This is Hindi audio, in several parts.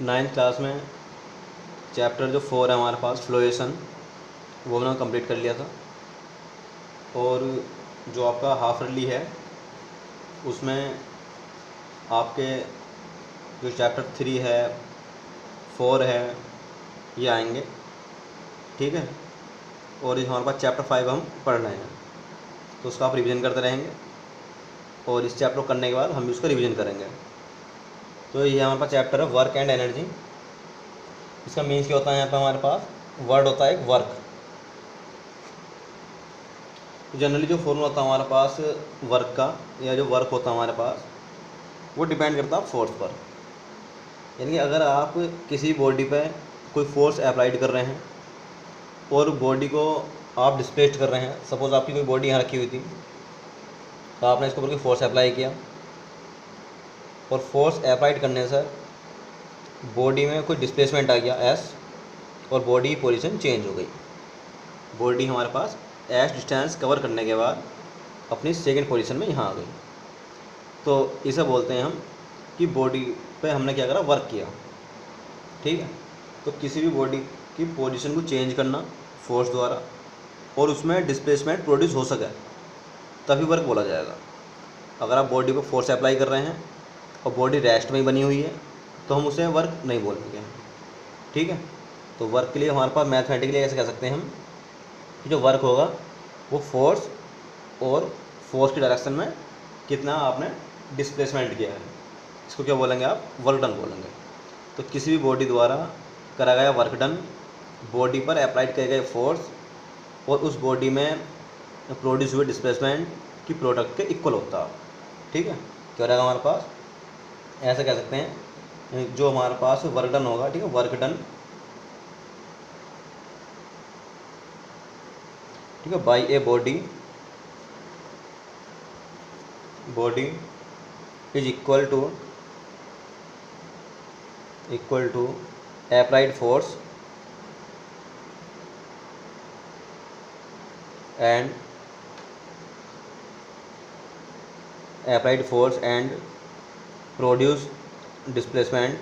9th क्लास में चैप्टर जो 4 है हमारे पास फ्लोएशन, वो मैंने कंप्लीट कर लिया था। और जो आपका हाफ ईयरली है उसमें आपके जो चैप्टर 3 है 4 है ये आएंगे, ठीक है। और ये हमारे पास चैप्टर 5 हम पढ़ रहे हैं, तो उसका आप रिवीजन करते रहेंगे और इस चैप्टर को करने के बाद हम भी उसका रिवीजन करेंगे। तो ये हमारे पास चैप्टर है वर्क एंड एनर्जी। इसका मीन्स क्या होता है, यहाँ पर हमारे पास वर्ड होता है एक वर्क। जनरली जो फॉर्मूला होता है हमारे पास वर्क का, या जो वर्क होता है हमारे पास, वो डिपेंड करता है फोर्स पर। यानी कि अगर आप किसी बॉडी पे कोई फोर्स अप्लाइड कर रहे हैं और बॉडी को आप डिस्प्लेस कर रहे हैं, सपोज़ आपकी कोई बॉडी यहाँ रखी हुई थी, तो आपने इसके ऊपर कोई फोर्स अप्लाई किया और फोर्स अप्लाइड करने से बॉडी में कोई डिस्प्लेसमेंट आ गया एस, और बॉडी की पोजीशन चेंज हो गई। बॉडी हमारे पास एस डिस्टेंस कवर करने के बाद अपनी सेकंड पोजीशन में यहाँ आ गई, तो इसे बोलते हैं हम कि बॉडी पे हमने क्या करा, वर्क किया, ठीक है। तो किसी भी बॉडी की पोजीशन को चेंज करना फोर्स द्वारा और उसमें डिस्प्लेसमेंट प्रोड्यूस हो सके तभी वर्क बोला जाएगा। अगर आप बॉडी पर फोर्स अप्लाई कर रहे हैं और बॉडी रेस्ट में ही बनी हुई है तो हम उसे वर्क नहीं बोलेंगे, ठीक है। तो वर्क के लिए हमारे पास मैथमेटिकली ऐसे कह सकते हैं हम कि जो वर्क होगा वो फोर्स और फोर्स की डायरेक्शन में कितना आपने डिस्प्लेसमेंट किया है, इसको क्या बोलेंगे आप, वर्क डन बोलेंगे। तो किसी भी बॉडी द्वारा करा गया वर्क डन बॉडी पर अप्लाइड किए गए फोर्स और उस बॉडी में प्रोड्यूस हुए डिस्प्लेसमेंट की प्रोडक्ट के इक्वल होता है, ठीक है। क्या रहेगा हमारे पास, ऐसे कह सकते हैं जो हमारे पास वर्क डन होगा, ठीक है, वर्क डन, ठीक है, by a body is equal to applied force and produce displacement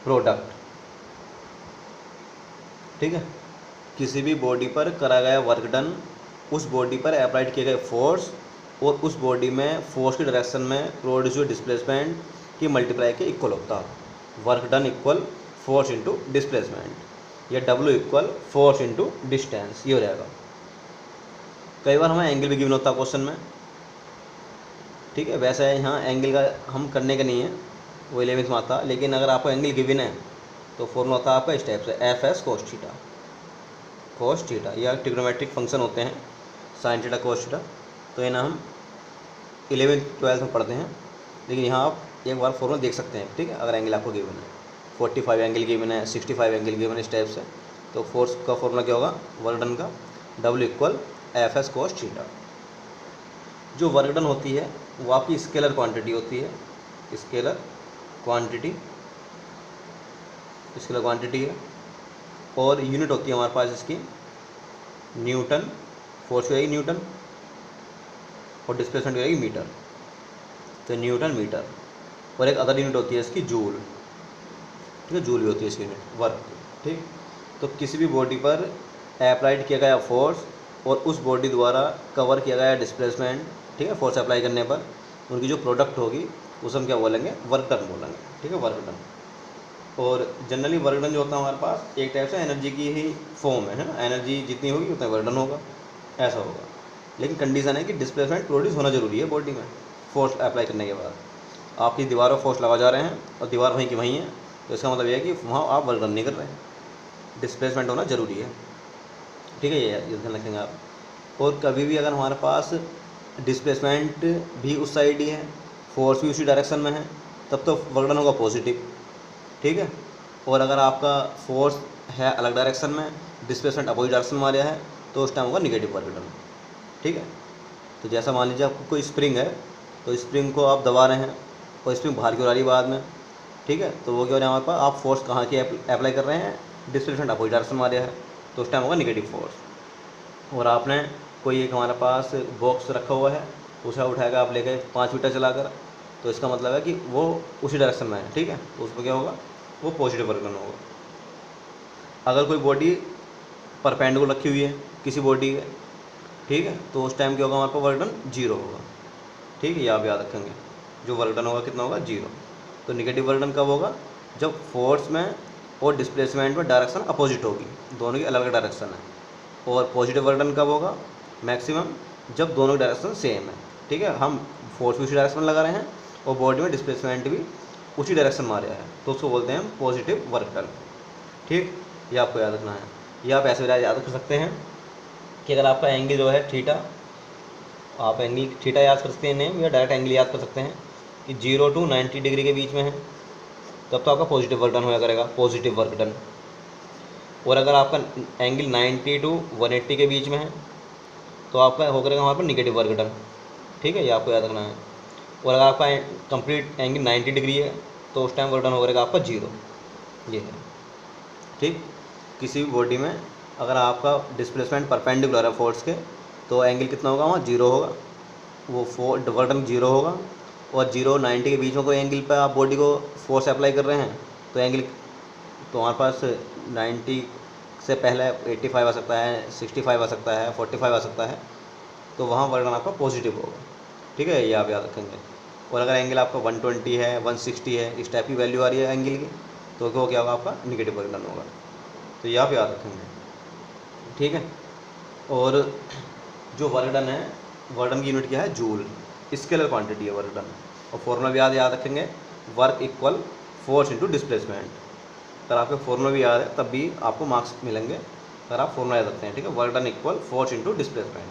product, ठीक है। किसी भी बॉडी पर करा गया वर्क डन उस बॉडी पर अप्लाइड किए गए फोर्स और उस बॉडी में फोर्स की डायरेक्शन में प्रोड्यूस डिस्प्लेसमेंट की मल्टीप्लाई के इक्वल होता है। Work done equal force into displacement, या W equal force into distance, ये हो जाएगा। कई बार हमें एंगल भी गिवन होता है क्वेश्चन में, ठीक है। वैसे यहाँ एंगल का हम करने का नहीं है, वो 11th में आता, लेकिन अगर आपको एंगल गिवन है तो फॉर्मूला होता है आपका इस टाइप से, एफ एस कोस थीटा, या ट्रिग्नोमेट्रिक फंक्शन होते हैं साइन थीटा कोस थीटा। तो इन्हें हम 11th 12th में पढ़ते हैं, लेकिन यहाँ आप एक बार फॉर्मूला देख सकते हैं, ठीक है। अगर एंगल आपको गिवन है 45 एंगल गिवन है, 65 एंगल गिवन है, इस टाइप से, तो फोर्स का फॉर्मूला क्या होगा, वर्क डन का, W equal F S cos theta. जो वर्क डन होती है वो आपकी स्केलर क्वांटिटी होती है, स्केलर क्वांटिटी है, और यूनिट होती है हमारे पास इसकी न्यूटन, फोर्स की रहेगी न्यूटन और डिस्प्लेसमेंट की रहेगी मीटर, तो न्यूटन मीटर। और एक अदर यूनिट होती है इसकी जूल, ठीक है, जूल भी होती है इसकी यूनिट वर्क, ठीक। तो किसी भी बॉडी पर अप्लाइड किया गया फोर्स और उस बॉडी द्वारा कवर किया गया डिस्प्लेसमेंट, ठीक है, फोर्स अप्लाई करने पर उनकी जो प्रोडक्ट होगी उसे हम क्या बोलेंगे, वर्क डन बोलेंगे, ठीक है, वर्क डन। और जनरली वर्क डन जो होता है हमारे पास एक टाइप से एनर्जी की ही फॉर्म है ना, एनर्जी जितनी होगी उतना वर्क डन होगा, ऐसा होगा। लेकिन कंडीशन है कि डिस्प्लेसमेंट प्रोड्यूस होना जरूरी है बॉडी में फोर्स अप्लाई करने के बाद। आपकी दीवारों फोर्स लगा जा रहे हैं और दीवार वहीं की वहीं है, तो इसका मतलब यह है कि वहाँ आप वर्क डन नहीं कर रहे हैं, डिस्प्लेसमेंट होना ज़रूरी है, ठीक है, ये ध्यान रखेंगे आप। और कभी भी अगर हमारे पास डिस्प्लेसमेंट भी उस साइड ही है, फोर्स भी उसी डायरेक्शन में है, तब तो वर्क डन होगा पॉजिटिव, ठीक है। और अगर आपका फोर्स है अलग डायरेक्शन में, डिस्प्लेसमेंट अपोजिट डायरेक्शन में आ रहा है, तो उस टाइम होगा निगेटिव वर्क डन, ठीक है। तो जैसा मान लीजिए आपको कोई स्प्रिंग है, तो स्प्रिंग को आप दबा रहे हैं और स्प्रिंग बाहर की ओर आ रही है बाद में, ठीक है, तो वो क्या हो रहा है हमारे पास, आप फोर्स कहाँ की अप्लाई कर रहे हैं, डिस्प्लेसमेंट अपोजिट डायरेक्शन में आ रहा है, तो उस टाइम होगा निगेटिव फोर्स। और आपने कोई एक हमारे पास बॉक्स रखा हुआ है उसे उठाएगा आप लेके 5 मीटर चलाकर, तो इसका मतलब है कि वो उसी डायरेक्शन में है, ठीक है, तो उसमें क्या होगा, वो पॉजिटिव वर्क डन होगा। अगर कोई बॉडी परपेंडिकुलर रखी हुई है किसी बॉडी के, ठीक है, तो उस टाइम क्या होगा, हमारे पास वर्क डन 0 होगा, ठीक है, ये आप याद रखेंगे, जो वर्क डन होगा कितना होगा, 0। तो निगेटिव वर्क डन कब होगा, जब फोर्स में और डिस्प्लेसमेंट में डायरेक्शन अपोजिट होगी, दोनों की अलग अलग डायरेक्शन है। और पॉजिटिव वर्क डन कब होगा, मैक्सिमम जब दोनों की डायरेक्शन सेम है, ठीक है, हम फोर्स भी उसी डायरेक्शन में लगा रहे हैं और बॉडी में डिस्प्लेसमेंट भी उसी डायरेक्शन में आ रहा है, तो उसको बोलते हैं हम पॉजिटिव वर्क डन, ठीक, ये आपको याद रखना है। ये आप ऐसे याद रख सकते हैं कि अगर आपका एंगल जो है थीटा, आप एंगल थीटा याद कर सकते हैं नेम, या डायरेक्ट एंगल याद कर सकते हैं कि 0 to 90 डिग्री के बीच में है, तब तो आपका पॉजिटिव वर्क डन होया करेगा, पॉजिटिव वर्क डन। और अगर आपका एंगल 90 to 180 के बीच में है, तो आपका हो करेगा वहाँ पर निगेटिव वर्क डन, ठीक है, ये आपको याद रखना है। और अगर आपका कंप्लीट एंगल 90 डिग्री है, तो उस टाइम वर्क डन हो करेगा आपका 0, ये है, ठीक। किसी भी बॉडी में अगर आपका डिस्प्लेसमेंट परपेंडिकुलर है फोर्स के, तो एंगल कितना होगा, वहाँ 0 होगा, वो वर्क डन 0 होगा। और 0 90 के बीच में कोई एंगल पर आप बॉडी को फोर्स अप्लाई कर रहे हैं, तो एंगल तो हमारे पास 90 से पहले 85 आ सकता है, 65 आ सकता है, 45 आ सकता है, तो वहाँ वर्क डन आपका पॉजिटिव होगा, ठीक है, ये आप याद रखेंगे। और अगर एंगल आपका 120 है, 160 है, इस टाइप की वैल्यू आ रही है एंगल की, तो वो क्या होगा, आपका निगेटिव वर्क डन होगा, तो ये आप याद रखेंगे, ठीक है। और जो वर्क डन है, वर्क डन की यूनिट क्या है, जूल, स्केलर क्वांटिटी है वर्क डन। और फॉर्मूला भी याद रखेंगे, work equal force into displacement. अगर आपके फॉर्मूला भी याद है तब भी आपको मार्क्स मिलेंगे, अगर आप फॉर्मूला याद रखते हैं, ठीक है, work done equal force into displacement,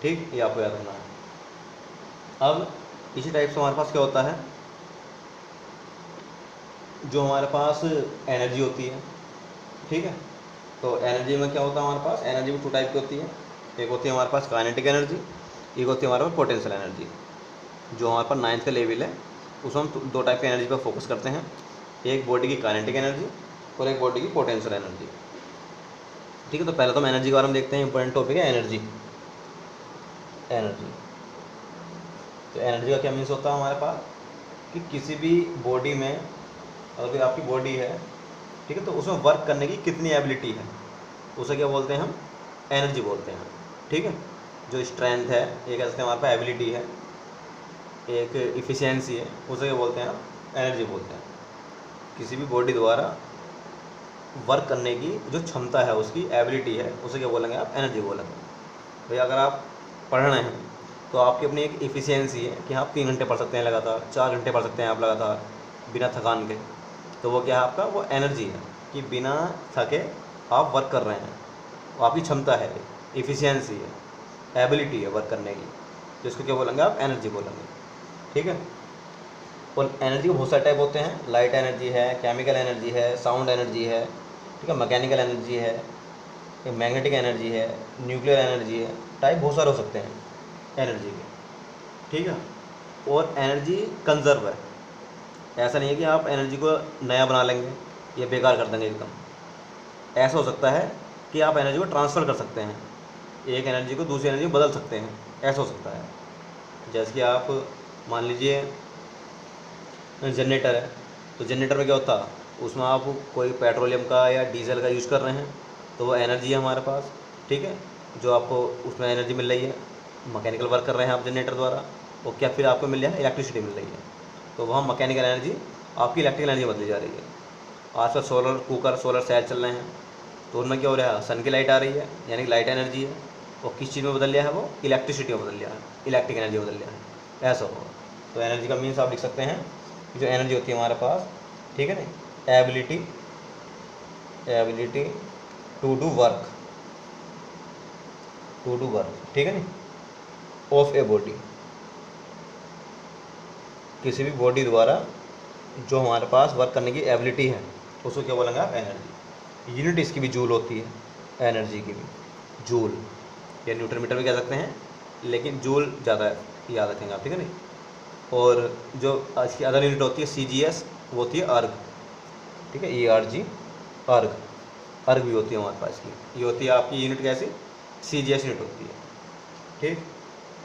ठीक, ये आपको याद रखना है। अब इसी टाइप से हमारे पास क्या होता है, जो हमारे पास एनर्जी होती है, ठीक है, तो एनर्जी में क्या होता है, हमारे पास एनर्जी भी 2 टाइप की होती है, एक होती है हमारे पास काइनेटिक एनर्जी, एक होती है हमारे पास पोटेंशियल एनर्जी। जो हमारे पास 9th का लेवल है, उसमें हम 2 टाइप की एनर्जी पर फोकस करते हैं, एक बॉडी की काइनेटिक एनर्जी और एक बॉडी की पोटेंशियल एनर्जी, ठीक है। तो पहले तो हम एनर्जी के बारे में देखते हैं, इंपॉर्टेंट टॉपिक है एनर्जी। एनर्जी, तो एनर्जी का क्या मीन्स होता है हमारे पास, कि किसी भी बॉडी में अगर आपकी बॉडी है, ठीक है, तो उसमें वर्क करने की कितनी एबिलिटी है, उसे क्या बोलते हैं, हम एनर्जी बोलते हैं, ठीक है। जो स्ट्रेंथ है, एक ऐसे हमारे पास एबिलिटी है, एक इफ़िशियंसी है, उसे क्या बोलते हैं, हम एनर्जी बोलते हैं। किसी भी बॉडी द्वारा वर्क करने की जो क्षमता है, उसकी एबिलिटी है, उसे क्या बोलेंगे, आप एनर्जी बोलेंगे। भाई अगर आप पढ़ रहे हैं, तो आपकी अपनी एक इफ़िशियंसी है कि आप 3 घंटे पढ़ सकते हैं लगातार, 4 घंटे पढ़ सकते हैं आप लगातार बिना थकान के, तो वो क्या है, आपका वो एनर्जी है कि बिना थके आप वर्क कर रहे हैं, वो आपकी क्षमता है, इफ़िशियंसी है, एबिलिटी है वर्क करने की, तो इसको क्या बोलेंगे, आप एनर्जी बोलेंगे, ठीक है। और एनर्जी के बहुत सारे टाइप होते हैं, लाइट एनर्जी है, केमिकल एनर्जी है, साउंड एनर्जी है, ठीक है, मैकेनिकल एनर्जी है, मैग्नेटिक एनर्जी है, न्यूक्लियर एनर्जी है, टाइप बहुत सारे हो सकते हैं एनर्जी के, ठीक है। और एनर्जी कंजर्व है, ऐसा नहीं है कि आप एनर्जी को नया बना लेंगे या बेकार कर देंगे एकदम। ऐसा हो सकता है कि आप एनर्जी को ट्रांसफ़र कर सकते हैं, एक एनर्जी को दूसरी एनर्जी में बदल सकते हैं, ऐसा हो सकता है। जैसे कि आप मान लीजिए जनरेटर है, तो जनरेटर में क्या होता है, उसमें आप कोई पेट्रोलियम का या डीजल का यूज़ कर रहे हैं, तो वो एनर्जी है हमारे पास, ठीक है, जो आपको उसमें एनर्जी मिल रही है, मैकेनिकल वर्क कर रहे हैं आप जनरेटर द्वारा, और क्या फिर आपको मिल रहा है, इलेक्ट्रिसिटी मिल रही है, तो वहाँ मैकेनिकल एनर्जी आपकी इलेक्ट्रिकल एनर्जी बदली जा रही है। आजकल सोलर कुकर, सोलर सेल चल रहे हैं, तो उनमें क्या हो रहा है, सन की लाइट आ रही है, यानी कि लाइट एनर्जी है, और किस चीज़ में बदल लिया है, वो इलेक्ट्रिसिटी में बदल लिया है, इलेक्ट्रिक एनर्जी बदल लिया है, ऐसा होगा। तो एनर्जी का मीन्स आप लिख सकते हैं, जो एनर्जी होती है हमारे पास, ठीक है ना, एबिलिटी टू डू वर्क, ठीक है ना, ऑफ ए बॉडी, किसी भी बॉडी द्वारा जो हमारे पास वर्क करने की एबिलिटी है, उसको क्या बोलेंगे आप, एनर्जी। यूनिट इसकी भी जूल होती है, एनर्जी की भी जूल, या न्यूटन मीटर भी कह सकते हैं, लेकिन जूल ज़्यादा याद रखेंगे आप, ठीक है ना। और जो इसकी अदर यूनिट होती है CGS, वो होती है अर्ग, ठीक है, ERG, अर्ग भी होती है हमारे पास की, ये होती है आपकी यूनिट कैसी, CGS यूनिट होती है, ठीक।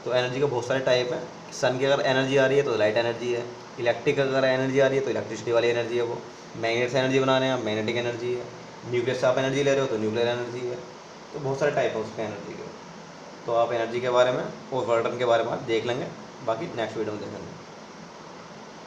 तो एनर्जी के बहुत सारे टाइप हैं। सन की अगर एनर्जी आ रही है तो लाइट एनर्जी है, इलेक्ट्रिक अगर एनर्जी आ रही है तो इलेक्ट्रिसिटी वाली एनर्जी है वो, मैग्नेट से एनर्जी बना रहे हैं आप, मैग्नेटिक एनर्जी है, न्यूक्लियस से आप एनर्जी ले रहे हो तो न्यूक्लियर एनर्जी है। तो बहुत सारे टाइप है उसके एनर्जी के। तो आप एनर्जी के बारे में और वर्क डन के बारे में आप देख लेंगे, बाकी नेक्स्ट वीडियो में देखेंगे।